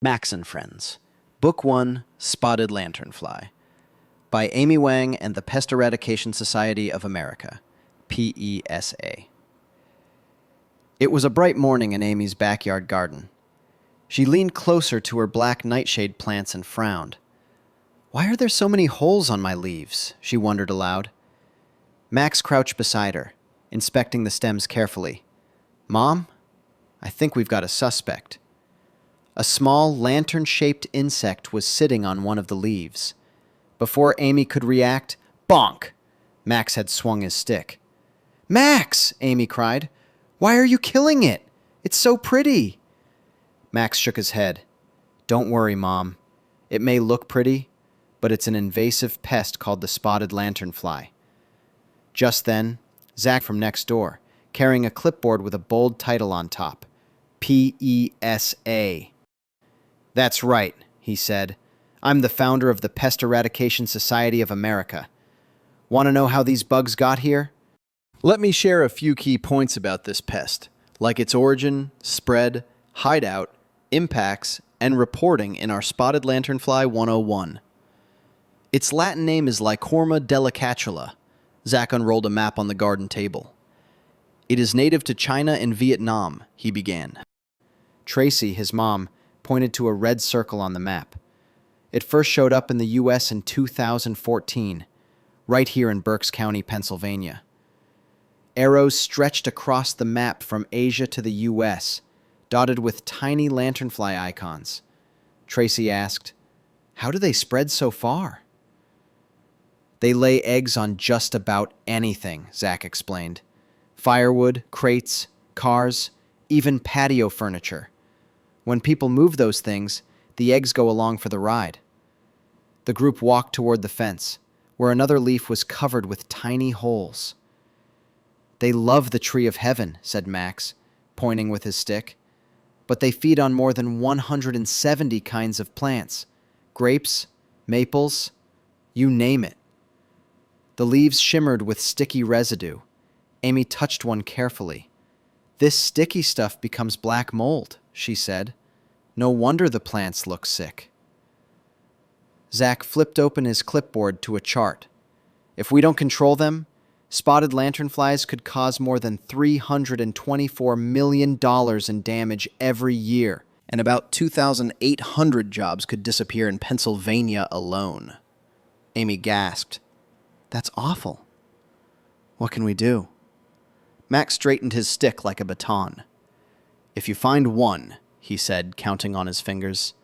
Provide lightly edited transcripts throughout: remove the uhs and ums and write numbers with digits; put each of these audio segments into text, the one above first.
Max and Friends, Book 1, Spotted Lanternfly, by Amy Wang and the Pest Eradication Society of America, P.E.S.A. It was a bright morning in Amy's backyard garden. She leaned closer to her black nightshade plants and frowned. "Why are there so many holes on my leaves?" she wondered aloud. Max crouched beside her, inspecting the stems carefully. "Mom, I think we've got a suspect." A small, lantern-shaped insect was sitting on one of the leaves. Before Amy could react, bonk! Max had swung his stick. "Max!" Amy cried. "Why are you killing it? It's so pretty!" Max shook his head. "Don't worry, Mom. It may look pretty, but it's an invasive pest called the spotted lanternfly." Just then, Zach from next door, carrying a clipboard with a bold title on top, P.E.S.A. "That's right," he said. "I'm the founder of the Pest Eradication Society of America. Want to know how these bugs got here?" Let me share a few key points about this pest, like its origin, spread, hideout, impacts, and reporting in our Spotted Lanternfly 101. Its Latin name is Lycorma delicatula. Zach unrolled a map on the garden table. "It is native to China and Vietnam," he began. Tracy, his mom, pointed to a red circle on the map. "It first showed up in the U.S. in 2014, right here in Berks County, Pennsylvania." Arrows stretched across the map from Asia to the U.S., dotted with tiny lanternfly icons. Tracy asked, "How do they spread so far?" "They lay eggs on just about anything," Zach explained. "Firewood, crates, cars, even patio furniture. When people move those things, the eggs go along for the ride." The group walked toward the fence, where another leaf was covered with tiny holes. "They love the tree of heaven," said Max, pointing with his stick. "But they feed on more than 170 kinds of plants. Grapes, maples, you name it." The leaves shimmered with sticky residue. Amy touched one carefully. "This sticky stuff becomes black mold," she said. "No wonder the plants look sick." Zach flipped open his clipboard to a chart. "If we don't control them, spotted lanternflies could cause more than $324 million in damage every year, and about 2,800 jobs could disappear in Pennsylvania alone." Amy gasped. "That's awful. What can we do?" Max straightened his stick like a baton. "If you find one," he said, counting on his fingers,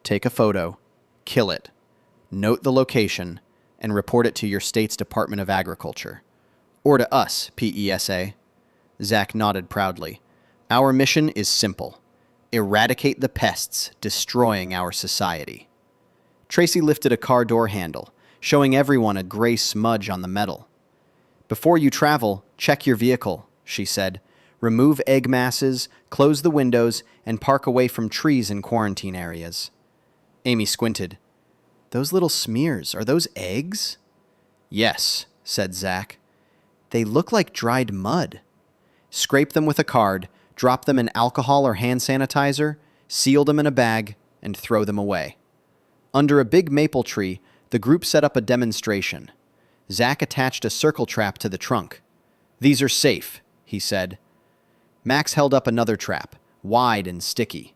"take a photo, kill it, note the location, and report it to your state's Department of Agriculture. Or to us, P.E.S.A. Zach nodded proudly. "Our mission is simple. Eradicate the pests destroying our society." Tracy lifted a car door handle, showing everyone a gray smudge on the metal. "Before you travel, check your vehicle," she said. "Remove egg masses, close the windows, and park away from trees in quarantine areas." Amy squinted. "Those little smears, are those eggs?" "Yes," said Zach. "They look like dried mud." "Scrape them with a card, drop them in alcohol or hand sanitizer, seal them in a bag, and throw them away." Under a big maple tree, the group set up a demonstration. Zach attached a circle trap to the trunk. "These are safe," he said. Max held up another trap, wide and sticky.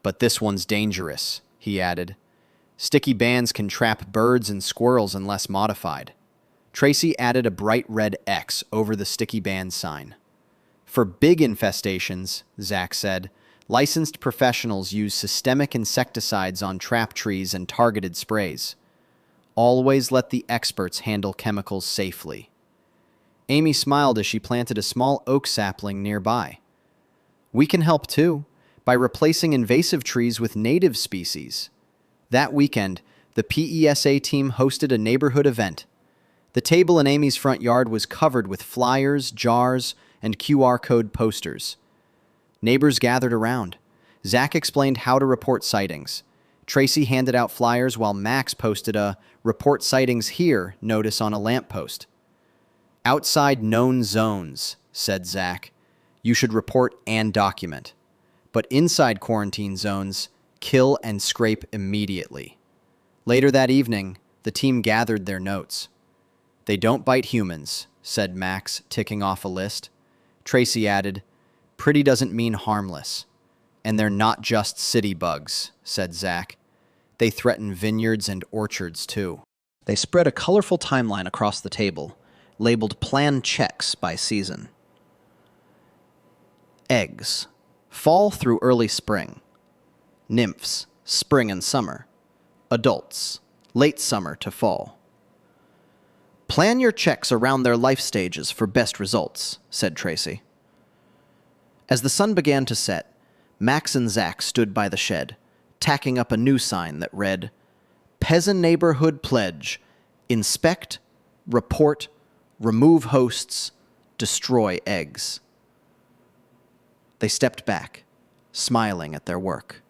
"But this one's dangerous," he added. "Sticky bands can trap birds and squirrels unless modified." Tracy added a bright red X over the sticky band sign. "For big infestations," Zach said, "licensed professionals use systemic insecticides on trap trees and targeted sprays. Always let the experts handle chemicals safely." Amy smiled as she planted a small oak sapling nearby. "We can help too, by replacing invasive trees with native species." That weekend, the P.E.S.A. team hosted a neighborhood event. The table in Amy's front yard was covered with flyers, jars, and QR code posters. Neighbors gathered around. Zach explained how to report sightings. Tracy handed out flyers while Max posted a "Report Sightings Here" notice on a lamppost. "Outside known zones," said Zach. "You should report and document. But inside quarantine zones, Kill and scrape immediately. Later that evening, the team gathered their notes. They don't bite humans, said Max, ticking off a list. Tracy added, pretty doesn't mean harmless. And they're not just city bugs, said Zach. They threaten vineyards and orchards, too. They spread a colorful timeline across the table, labeled plan checks by season. Eggs, fall through early spring. Nymphs, spring and summer. Adults, late summer to fall. Plan your checks around their life stages for best results, said Tracy. As the sun began to set, Max and Zach stood by the shed, tacking up a new sign that read, P.E.S.A Neighborhood Pledge, Inspect, Report, Remove Hosts, Destroy Eggs. They stepped back, smiling at their work.